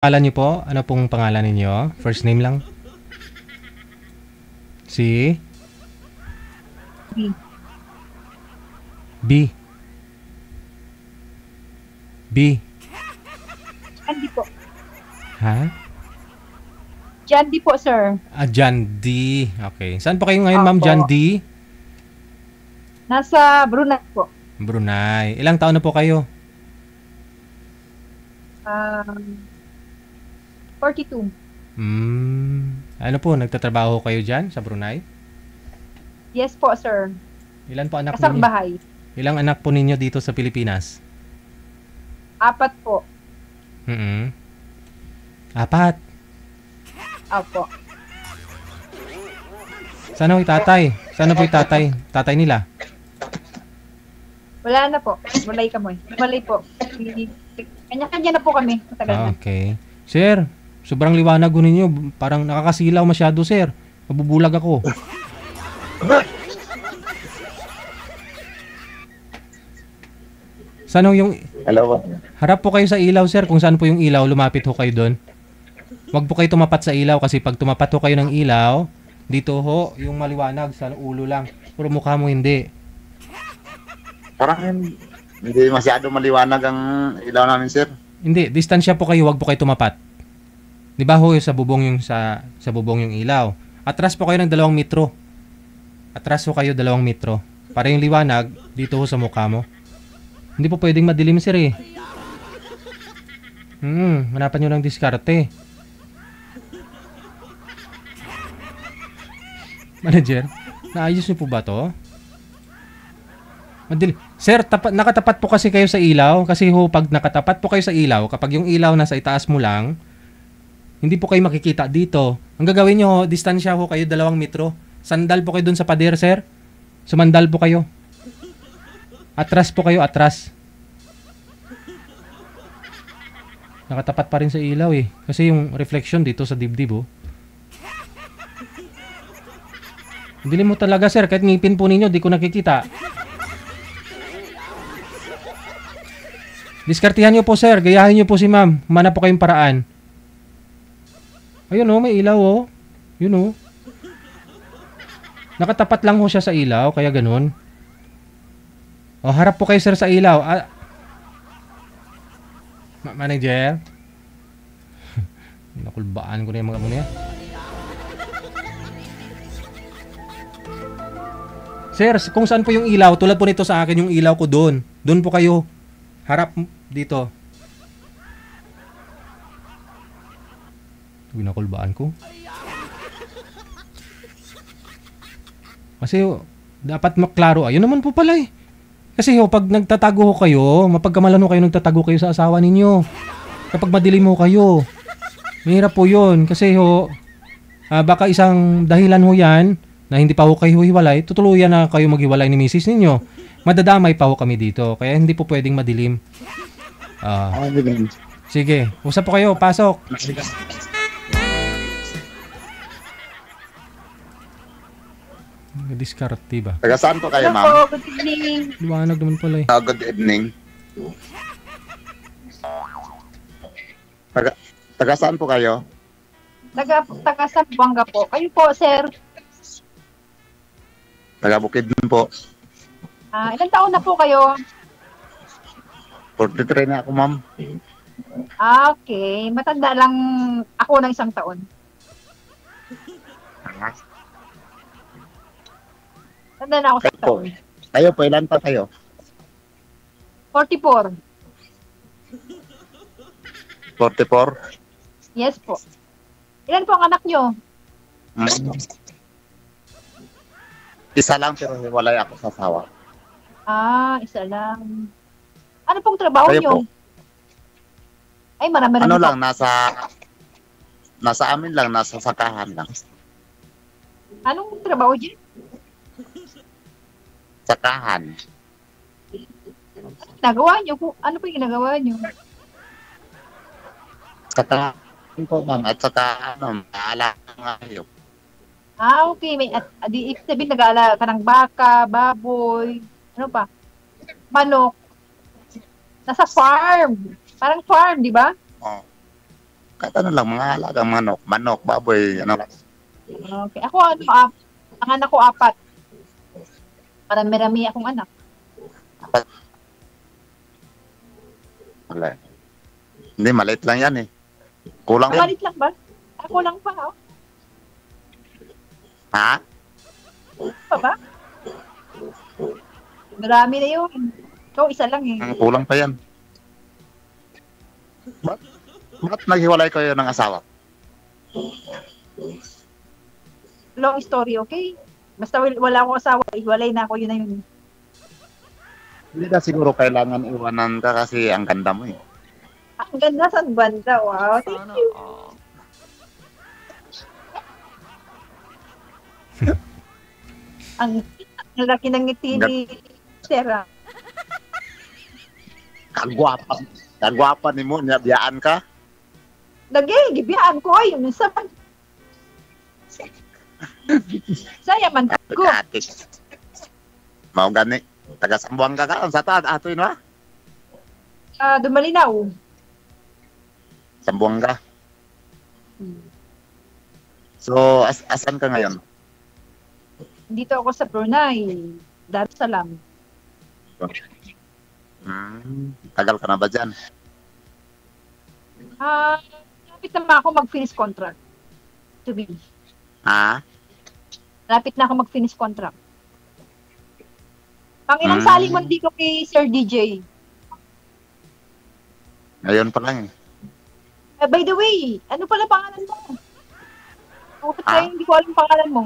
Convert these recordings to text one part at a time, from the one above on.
Pangalan niyo po? Ano pong pangalan ninyo? First name lang? Si? B. B. B. Jandy po. Ha? Jandy po, sir. John D. Okay. Saan po kayo ngayon, Ma'am Opo. John D? Nasa Brunei po. Brunei. Ilang taon na po kayo? 42. Ano po, nagtatrabaho kayo dyan sa Brunei? Yes po, sir. Ilan po anak Kasang ninyo? bahay. Ilang anak po ninyo dito sa Pilipinas? 4 po. Apat. Opo. Sana po yung tatay? Sana po yung tatay? Tatay nila? Wala na po. Walay kami. Walay po. Kanya-kanya na po kami. Matagal na. Okay. Sir, sobrang liwanag ko ninyo. Parang nakakasilaw masyado, sir. Mabubulag ako. Saan ho yung... Hello po. Harap po kayo sa ilaw, sir. Kung saan po yung ilaw, lumapit ho kayo doon. Huwag po kayo tumapat sa ilaw kasi pag tumapat ho kayo ng ilaw, dito ho, yung maliwanag sa ulo lang. Pero mukha mo hindi. Parang hindi masyado maliwanag ang ilaw namin, sir. Hindi, distansya po kayo, huwag po kayo tumapat. Di ba ho, sa bubong yung sa bubong yung ilaw. Atras po kayo ng 2 metro. Atras ho kayo 2 metro. Para yung liwanag dito ho sa mukha mo. Hindi po pwedeng madilim, sir eh. Hanapan nyo ng diskarte. Manager, naayos nyo po ba to? Madilim. Sir, nakatapat po kasi kayo sa ilaw. Kasi ho, pag nakatapat po kayo sa ilaw, kapag yung ilaw nasa itaas mo lang, hindi po kayo makikita dito. Ang gagawin nyo, distansya ho kayo 2 metro. Sandal po kayo dun sa pader, sir. Sumandal po kayo. Atras po kayo, atras. Nakatapat pa rin sa ilaw eh. Kasi yung reflection dito sa dibdib oh. Dilim mo talaga, sir. Kahit ngipin po ninyo, di ko nakikita. Diskartihan nyo po, sir. Gayahin nyo po si ma'am. Mana po kayong paraan. Ayun oh, may ilaw oh. Yun oh. Nakatapat lang ho siya sa ilaw, kaya ganun. Oh, harap po kayo, sir, sa ilaw. Manager. Nakulbaan ko na yung mga muna yan. Sir, kung saan po yung ilaw, tulad po nito sa akin yung ilaw ko doon. Doon po kayo. Harap dito. Nakulbaan ko. Kasi dapat maklaro. Ayun naman po pala eh. Kasi pag nagtatago ho kayo, mapagkamalan ho kayo nagtatago kayo sa asawa ninyo. Kapag madilim ho kayo, mahirap po yun. Kasi baka isang dahilan ho yan na hindi pa ho kayo hiwalay, tutuluyan na kayo maghiwalay ni misis ninyo. Madadamay pa ho kami dito. Kaya hindi po pwedeng madilim. Sige, usap po kayo. Pasok. Diskarte ba? Taga saan po kayo, Hello ma'am? po. Good evening. Liwanag naman pala eh. Good evening. Taga saan po kayo? Taga Sambuanga po. Kayo po, sir. Taga Bukidnon po. Ilang taon na po kayo? 43 na ako, ma'am. Okay. Matanda lang ako ng 1 taon. Tanda na ako sa Kayo po. taon. Kayo po, ilan pa kayo? 44. 44? Yes po. Ilan po ang anak nyo? Isa lang pero hiwalay ako sa asawa. Isa lang. Ano pong trabaho Kayo nyo? po? Ay, marami Ano po. lang, nasa amin lang, nasa sakahan lang. Anong trabaho dyan? Sakahan. Nagawa nyo po? Ano po yung ginagawa nyo? Sakahan po, ma'am. At saka, maala nga kayo. Okay. May, ibig sabihin, nag-aala ka ng baka, baboy, ano pa? Manok. Nasa farm. Parang farm, di ba? Oh. Kahit ano lang, mga alagang manok, baboy, ano lang. Okay. Ako, ang anak ko 4. Marami-rami akong anak. Wala. Hindi, maliit lang yan eh. Kulang yan. Malit lang ba? Ako lang pa, oh. Ha? Pa ba? Marami na yun. Ikaw, isa lang eh. Kulang pa yan. Ba't naghiwalay kayo ng asawa? Long story, okay? Basta wala akong asawa, iwalay na ako, yun na yun. Hindi na siguro kailangan iwanan ka kasi ang ganda mo eh. Ang ganda sa banda, wow. Thank you. ang laki ng ngiti ni Sarah. Kagwapa ni mo, nabiyaan ka? Gibiyaan ko, ay, yun sa saya man ko. Pagkatik. Mau gani. Taga Sambuanga ka? Ang sata, ato yun ha? Dumalinaw. Sambuanga. So, asan ka ngayon? Dito ako sa Brunei. Dar es Salaam. Tagal ka na ba dyan? Lapit na ako mag-finish contract. To be. Ha? Lapit na ako mag-finish contract. Pang ilang saling mo dito kay Sir DJ. Ngayon pa lang eh. By the way, ano pala pangalan mo? Bakit kayo hindi ko alam pangalan mo?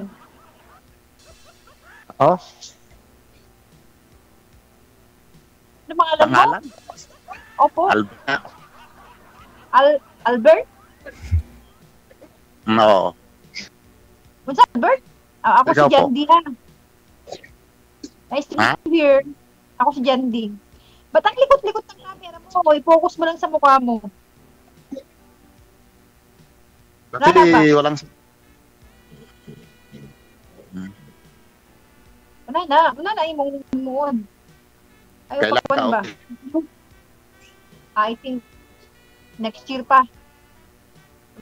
Oh? Ano pangalan mo? Pangalan? Opo. Albert? No. What's up, Albert? Ako Ikaw si Jandy ha. Nice to meet you here. Ako si Jandy. Ba't ang likot-likot ng camera mo? I-focus mo lang sa mukha mo. Kasi walang... Wala na imong muon. Ayaw Kailan pa ka ba? okay? I think next year pa.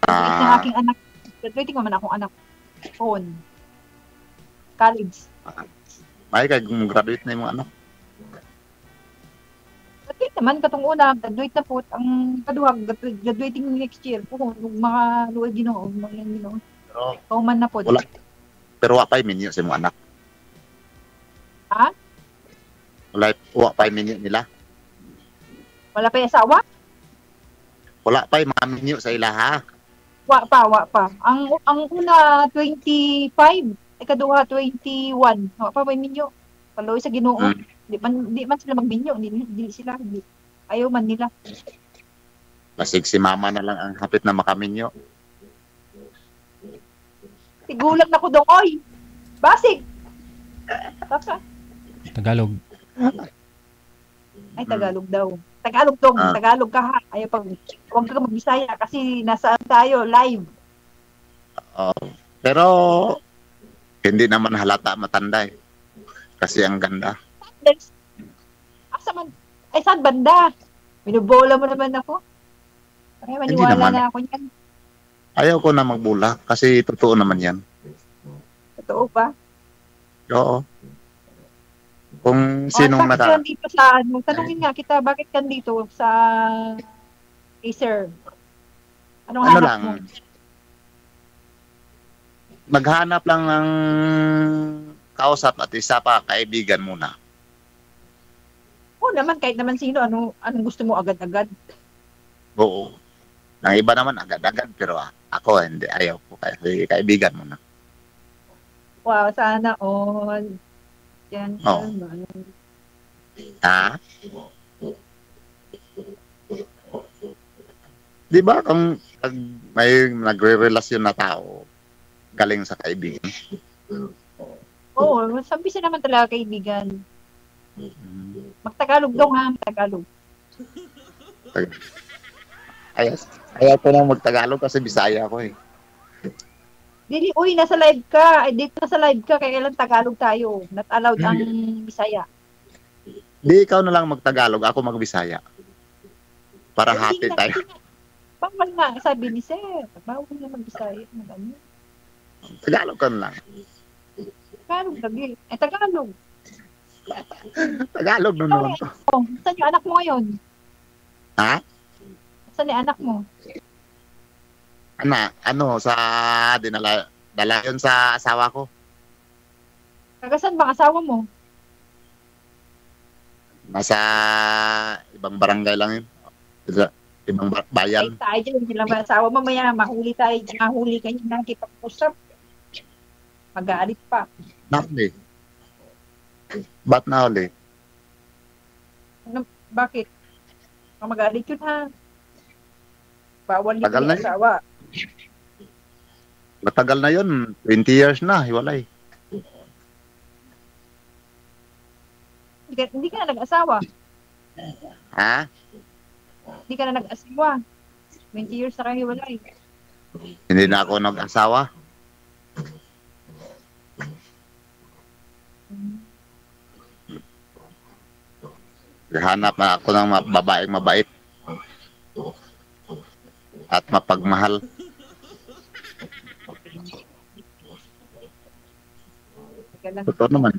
Graduate ng aking anak. Graduating naman akong anak. Phone. College. May graduate na yung mga anak. Graduate naman, katong una, graduate na po. Ang kaduhag, graduating next year. Po, mga luwag ginoo, mga ginoo. Kauman na po. Wala. Pero wala pa yung minyo sa mga anak. Ha? Wala pa yung minyo nila. Wala pa yung asawa? Wala pa yung mga minyo sa ila ha. Wa pa. Ang una, 25. Ikaduha, 21. Wa pa may minyo. Paloy sa ginoo. Di man sila magminyo. Di sila. Ayaw man nila. Basig si mama na lang ang hapit na makaminyo. Tigulang na ko daw, oy! Basig! Taka. Tagalog. Ay, Tagalog daw. Tagalog daw. Tagalog ka ha. Ayaw pag, huwag ka magbisaya kasi nasaan tayo, live. Pero, hindi naman halata matanda eh. Kasi ang ganda. Asa man? Ay, saan banda? Binubola mo naman ako. Ay, maniwala naman. na ako niyan. Ayaw ko na magbula kasi totoo naman yan. Totoo ba? Oo. Kung sinong bakit ka dito sa, tanungin nga kita, bakit ka dito sa Acer? Anong ano hanap lang, mo? maghanap lang ng kausap at isa pa, kaibigan muna. Oo naman, kahit naman sino, anong gusto mo agad-agad? Oo. Ang iba naman agad-agad, pero ako hindi, ayaw ko. Kaibigan muna. Wow, sana all. Yan. Oo. Ha? Di ba kung may nagre-relasyon na tao, galing sa kaibigan? Oo, sabi siya naman talaga kaibigan. Magtagalog daw ha, Tagalog. Ayaw ko nang magtagalog kasi Bisaya ko eh. Dili, uy, nasa live ka. Ay, dito nasa live ka, kaya lang Tagalog tayo. Not allowed ang Bisaya. Di ikaw na lang magtagalog, ako magbisaya. Para hati tayo. Bawal nga, sabi ni Sir. Bawal na mag-Bisaya. Mag-ano. Tagalog ka na lang. Tagalog lagi. Tagalog. Tagalog na naman to. Oh, saan yung anak mo ngayon? Ha? Saan yung anak mo? Sa dala yun sa asawa ko. Kagasan bang asawa mo? Nasa ibang barangay lang yun. Sa ibang Ay, bayan. tayo dyan. Sila ba asawa mo? Maya, mahuli tayo. Mahuli kayo. Nakikipag-usap. Mag-aalit pa. Nahuli. Ba't nahuli? Ano, bakit? Mag-aalit yun ha. Bawal yun Tagal na yung yun. asawa. Matagal na yun. 20 years na. Hiwalay. Hindi ka na nag-asawa. Ha? Hindi ka na nag-asawa. 20 years na kayo hiwalay. Hindi na ako nag-asawa. Hanap na ako ng babaeng mabait. At mapagmahal. Galang. Totoo naman.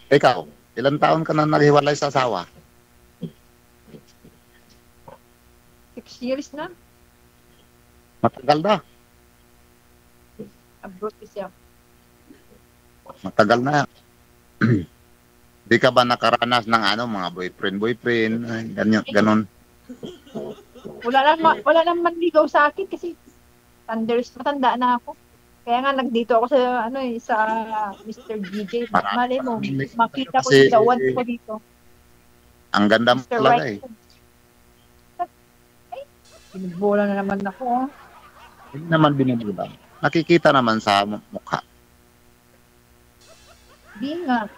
Ikaw, ilang taon ka na naghiwalay sa asawa? 6 years na. Matagal na. Abroad siya. Matagal na. Di ka ba nakaranas ng mga boyfriend, ganyan, ganon? Wala naman ligaw sa akin kasi matanda na ako. Kaya nga nagdito ako sa sa Mr. DJ. Malay mo, makita ko Kasi si Dawan ko dito. Ang ganda mo Mr. talaga Right. eh. Ay, binigbola na naman ako. Oh. Hindi naman binibilang. Nakikita naman sa mukha. Di nga.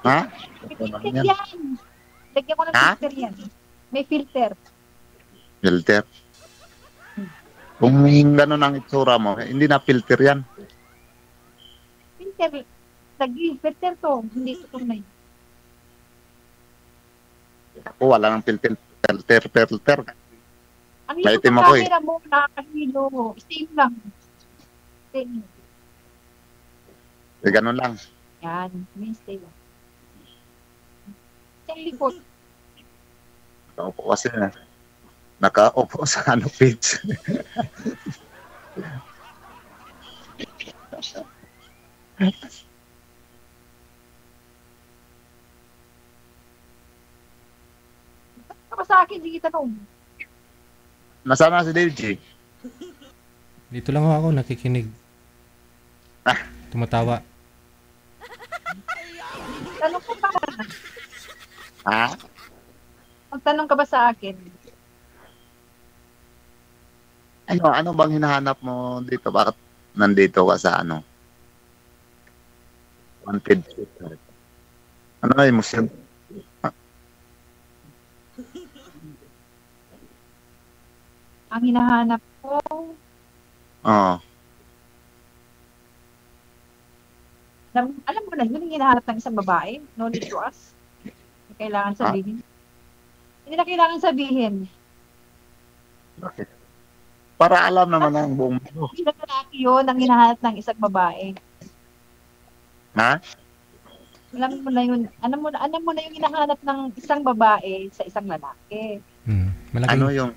Ha? May Ito lang filter yan. yan. Lagyan ko ng Ha? filter yan. May filter. Filter. Kung gano'n ang itsura mo, hindi na filter yan. Filter. Filter to. Hindi ito tunay. Ako wala nang filter. Ang Maitim likod ng ako eh. camera mo, nakakahilo. Same lang. Same. Gano'n lang. Yan. May stay lang. Sa likod. Nakaupo kasi na. Nakaupo sa page. Ka ba sa akin? Hindi kita tanong. Nasaan na si Dave G? Dito lang ako nakikinig. Tumatawa. Tanong ko pa. Ha? Magtanong ka ba sa akin? Ano bang hinahanap mo dito? Bakit nandito ka sa wanted shooter? Ano na yung museum? Ang hinahanap ko, Oo. alam mo na, yun yung hinahanap ng isang babae. No need to ask. Hindi kailangan sabihin. Hindi na kailangan sabihin. Bakit? Para alam naman ang buong mundo. Hindi na lalaki yun ang hinahanap ng isang babae. Ha? Alam mo na yun, alam mo na yung hinahanap ng isang babae sa isang lalaki. Malaking, Ano yung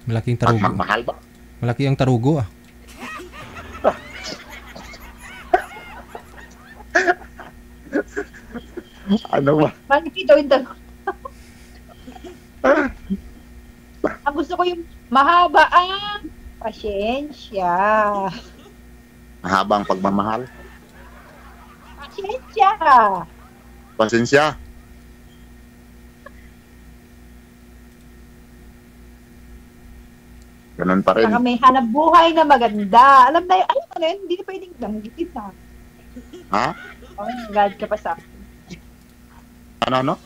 malaking tarugo. mahal ba? Malaki ang tarugo ah. Ano ba? Malaki daw yung dalawa. Ang gusto ko yung mahaba ang pasyensya. Mahabang pagmamahal? Pasyensya. Pasensya? Ganun pa rin. Saka may hanap buhay na maganda. Alam mo na yun, hindi na pwedeng banggitin na. Ha? Oh, nagagad ka pa sa akin. Ano?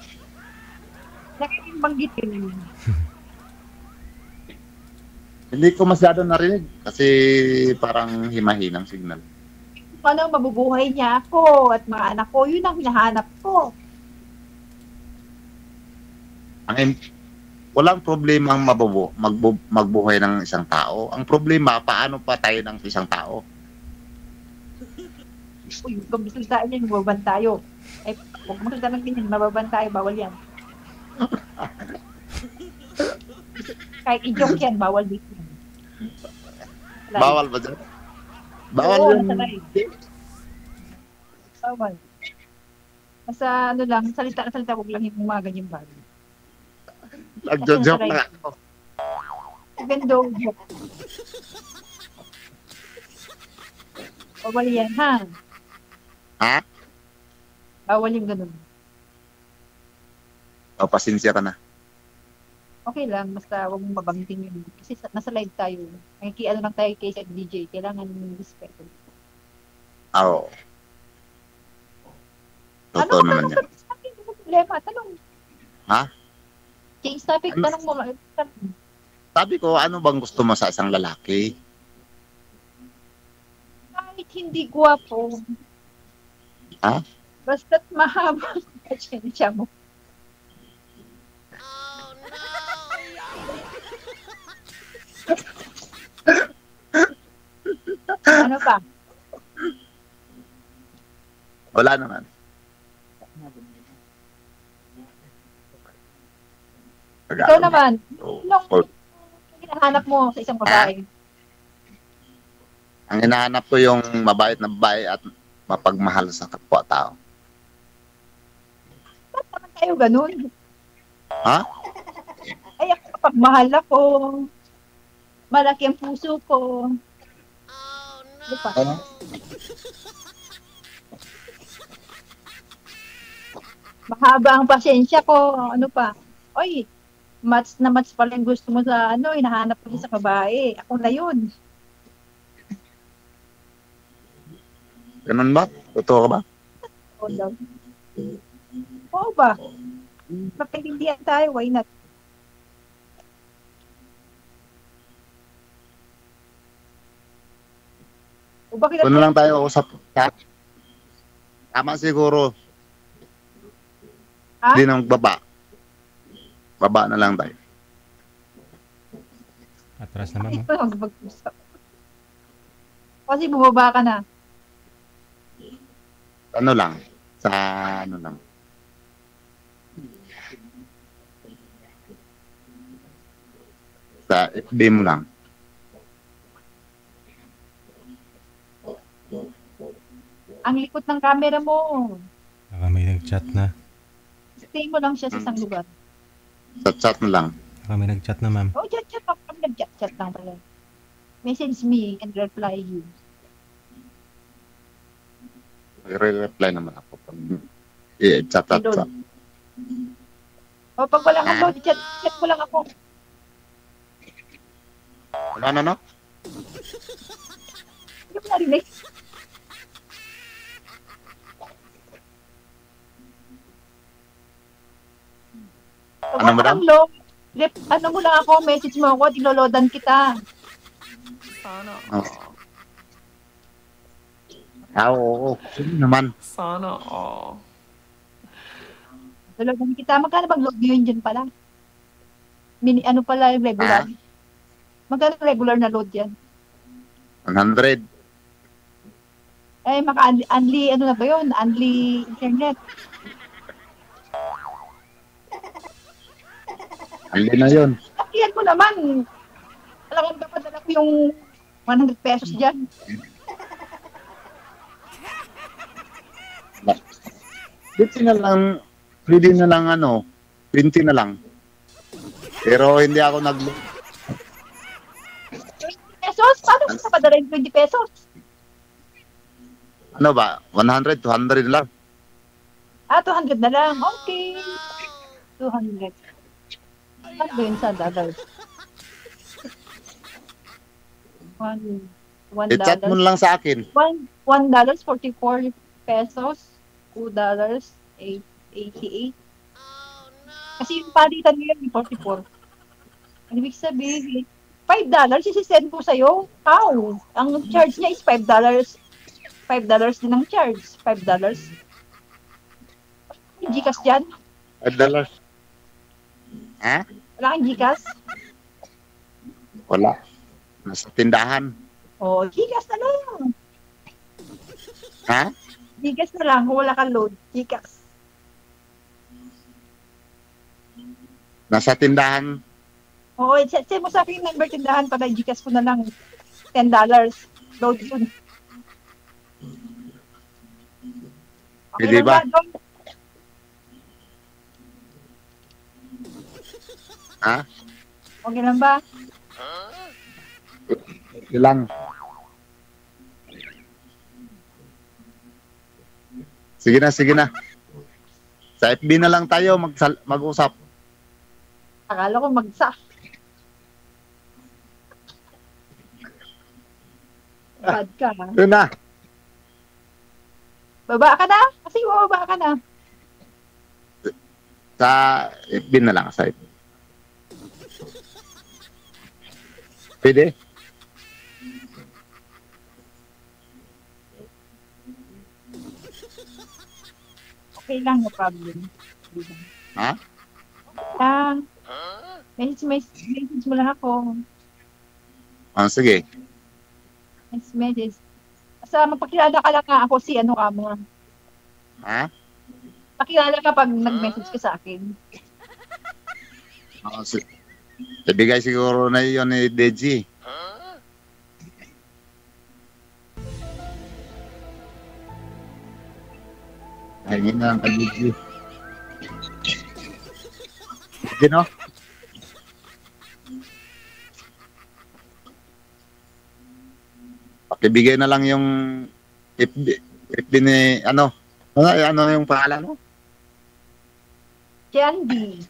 Nagaging banggitin. Hindi ko masyado narinig kasi parang himahinang signal. ano, mabubuhay niya ako at mga anak ko. Yun ang hinahanap ko. Walang problema ang magbuhay ng isang tao. Ang problema, paano patay ng isang tao? Uy, kung bisalitaan niya, mababan tayo. Eh, huwag mo ng ganyan, mababan tayo, bawal yan. Kahit i-joke yan, bawal dito. Bawal ba dyan? Bawal Oo, yun. nasa live. Bawal. Basta ano lang, salita na salita, huwag lang yung mga ganyan bagay. Nagjo-joke lang ako. Even though, joke. Bawal yan, ha? Ha? Bawal yung ganun. O, pasensya ka na. Okay lang, basta huwag mong mabangting yun. Kasi nasa live tayo. Nakikiano lang tayo kay DJ. Kailangan respect. Oo. Totoo naman yan. Ano problema? Tanong. Ha? Change topic, tanong mo. Sabi ko, ano bang gusto mo sa isang lalaki? Kahit hindi gwapo. Ha? Basta't mahaba ang pasensya mo. Ano pa? Wala naman. Ikaw naman, Oh. hinahanap mo sa isang babae. Ang hinahanap ko yung mabait na babae at mapagmahal sa kapwa-tao. Ba't naman tayo ganun? Ha? Ay, ako kapag mahal ako, malaki ang puso ko. Ano pa? Ano? Mahaba ang pasensya ko. Ano pa? Oy, match na match pala yung gusto mo sa ano, hinahanap ko sa babae. Ako na yun. Ganun ba? Totoo ka ba? Oo daw. Oo ba? Magkaintindihan tayo, why not? O bakit Doon na lang tayo usap. Tama siguro. Ha? Hindi na magbaba. Baba na lang tayo. Atras naman mo. Ito mag-usap. Kasi bumaba ka na. Ano lang? Sa ano lang? Sa FB mo lang. Ang likot ng camera mo. Baka may nag-chat na. Stay mo lang siya sa isang lugar. Sa chat mo lang. Baka may nag-chat na, ma'am. Oh, chat ako. Kami nag-chat lang pala. Message me and reply you. Magre-reply naman ako. I-chat at chat. O, pag wala kang load, chat mo lang ako. Ano, ano, ano? Hindi mo narinig. Pag Ano, wala madam? kang load, ano mo lang ako, message mo ako, dinoloadan kita. Sana Oh. Ah, oo. Sino naman? Sana all. Doloadan kita. Magkano bang load yun dyan pala? Ano pala yung regular? Ah? Magkano regular na load yan? 100. Eh, maka-unli, ano na ba yun? Unli internet. Hindi na yun. Sakihan mo naman. Alam mo, dapat dala ko yung 100 pesos dyan. Pwede na lang ano, 20 na lang. Pero hindi ako 20 pesos? Paano ko sa padala yung 20 pesos? ano ba, 100, 200 na lang. Ah, 200 na lang. Okay. 200. Ano ba yun sa dollars? $1 I-chat mo na lang sa akin. $1 44 pesos. $2 88. Kasi yung palitan nila yung 44. Ang ibig sabihin, $5 isisend ko sa'yo. How? Ang charge niya is $5 $5 din ang charge. $5. Gcash dyan? $5. Ha? Wala kang Gcash? Wala. Nasa tindahan. Oh, Gcash na lang. Ha? Gcash na lang kung wala kang load. Gcash. Nasa tindahan. Oo, set mo sa akin yung number tindahan para Gcash ko na lang. $10. Load yun. Pwede ba? Dong? Ha? Okay lang ba? Ilang? Sige na, sige na. Sa FB na lang tayo mag-usap. Akala ko magsa. Bad ka, ha? Yun na. Baba ka na? Kasi baba ka na. Sa FB na lang. Sa FB. Pwede? Okay lang, no problem. Ha? Lang. Message mo lang ako. Oh, sige. Message. Basta magpakilala ka lang nga ako si ano ka mo. Ha? Pakilala ka pag nag-message ka sa akin. Oh, ibigay siguro na yun ni Deji. Ayun na lang ka Deji. Sige no? Pakibigay na lang yung FB ni ano yung pangalan mo? Candy.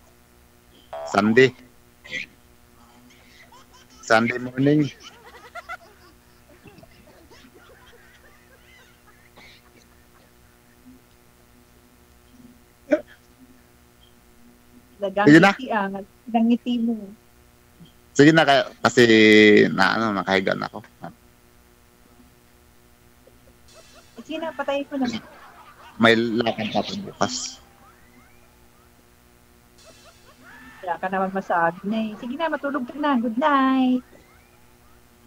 Sunday morning. Sige na. Langiti mo. Sige na kasi nakahiga na ako. Sige na, patayin ko na. May lakad pa bukas. Wala ka naman masabi na eh. Sige na, matulog ka na. Good night.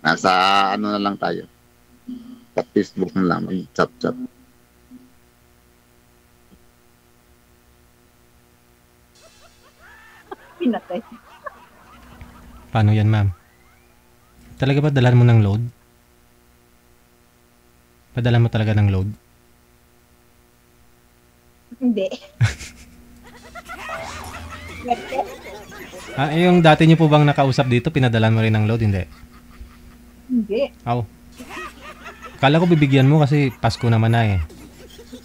Nasa ano na lang tayo. Sa Facebook na lang. Chat. Pinatay. Paano yan, ma'am? Talaga ba dalan mo ng load? Padala mo talaga ng load? Hindi. Yung dati niyo po bang nakausap dito, pinadalan mo rin ng load? Hindi. Hindi. Aw. Kala ko bibigyan mo kasi Pasko naman na eh.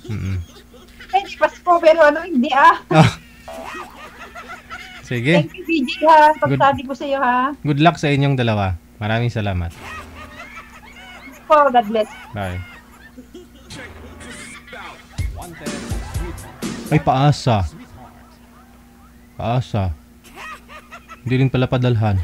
Hindi Pasko, pero hindi ah. Oh. Sige. Thank you, BJ ha. Pagsabi ko sa iyo ha. Good luck sa inyong dalawa. Maraming salamat. Oh, God bless. Bye. Ay, paasa. Hindi rin pala padalhan.